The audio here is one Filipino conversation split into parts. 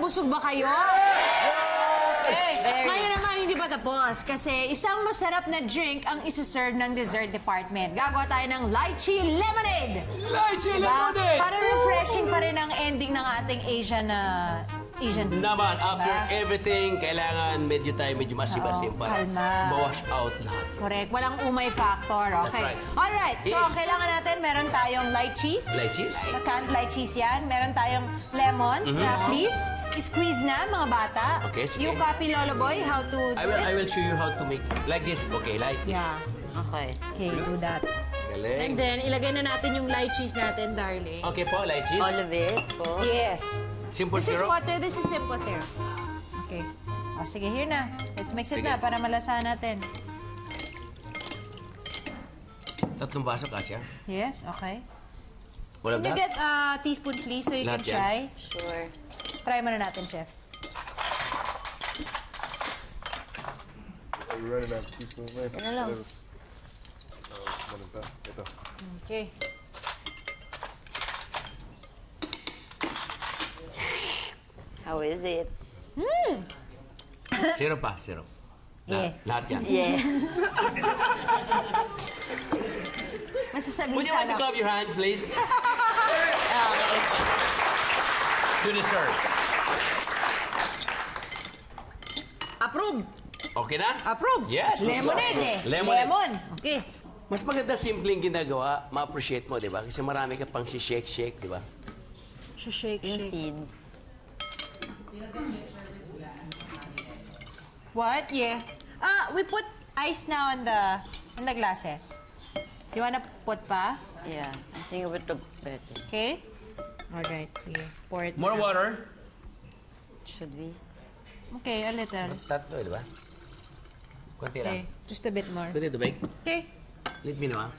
busog ba kayo? Ngayon naman, hindi pa tapos. Kasi isang masarap na drink ang isa-serve ng dessert department. Gagawa tayo ng lychee lemonade. Lychee lemonade! Para refreshing pa rin ang ending ng ating Asian Naman, after everything, kailangan medyo masim-masim para kalma. ma-wash out lahat. Correct. Walang umay factor. Okay. That's right. Alright. So, Yes. ang kailangan natin, meron tayong lychees. Lychees? Canned lychees yan. Meron tayong lemons na please, squeeze na, mga bata. Okay, sige. You copy Lolo Boy how to do I it. will show you how to make like this. Okay, like this. Yeah. Okay. Okay, do that. Galing. And then, ilagay na natin yung lychees natin, darling. Okay po, lychees. All of it po. Yes. Simple This is syrup. water, this is simple syrup. Okay. O, sige, here na. Let's mix it Sige. na para malasahan natin. 3 baso kasya. Yes, okay. Wala Can you ba? get a teaspoon, please, so you Lahat can yan? try? Sure. Try muna natin, chef. Are you running out of teaspoon, man? Yan na lang. Ito. Okay. How is it? Syrup pa, syrup. Yeah. Lahat yan. Yeah. Masasabihin Would you like to sana. clap your hands, please? Okay. To the serve. Approve! Okay na? Approve! Yes. Lemonade eh. Lemonade. Lemon. Okay. Mas maganda simpleng ginagawa, ma-appreciate mo, di ba? Kasi marami ka pang shake-shake, di ba? Shake, Yung shake. seeds. What? Yeah. We put ice now on the glasses. You wanna put pa? Yeah. I think it would look better. Okay. Alright, sige. Pour it More na. water. Should we? Okay, a little. Tatlo, di ba? Kunti Okay, lang. just a bit more. Pwede tubig? Okay. Let me know, ha?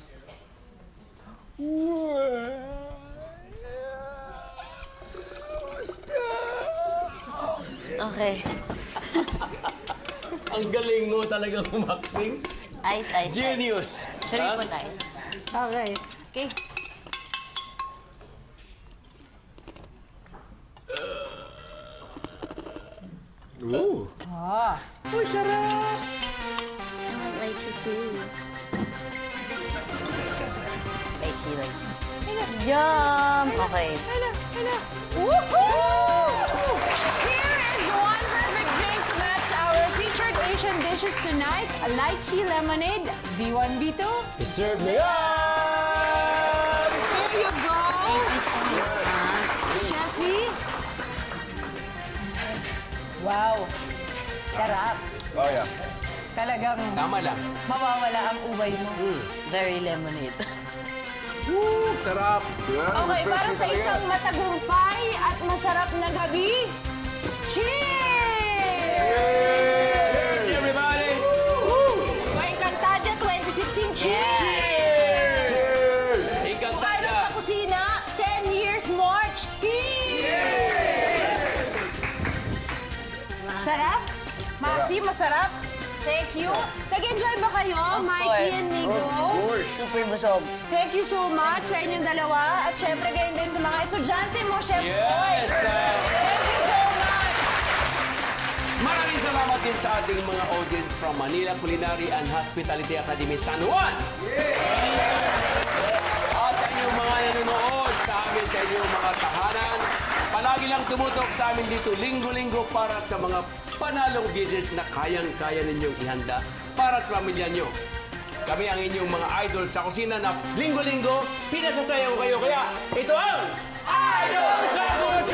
Okay. Ang galing mo talagang umakting. Ice, ice. Genius! Should we Ha? put ice? Okay. Okay. Ooh! Oh. Uy, sarap! I want lychee too. Lychee, lychee. Yum! Okay. Hello, hello. Woohoo! Here is one perfect drink to match our featured Asian dishes tonight. A lychee lemonade, B1, B2. Serve me up! Here you go. Thank you so much. Chefie. Wow. Sarap. Oh, yeah. Talagang Tama lang. mawawala ang ubay mo. Very lemonade. Sarap! Okay, para sa isang matagumpay at masarap na gabi, cheers! Cheers, everybody! Encantadia 2016, cheers! Cheers! Para Encantada! sa kusina, 10 years March, cheers! Sarap? Masi, masarap? Thank you. Nag-enjoy ba kayo, Mikey and Nico? Super busog. Thank you so much sa inyong dalawa. At syempre, gayon din sa mga estudyante mo, Chef Boy. Yes! Thank you so much. Maraming salamat din sa ating mga audience from Manila Culinary and Hospitality Academy San Juan! At sa inyong mga nanonood sa amin, sa inyong mga tahanan, palagi lang tumutok sa amin dito linggo-linggo para sa mga panalong dishes na kayang-kaya ninyong ihanda para sa pamilya nyo. Kami ang inyong mga idol sa kusina na linggo-linggo, pinasasayaw kayo. Kaya ito ang Idol sa Kusina!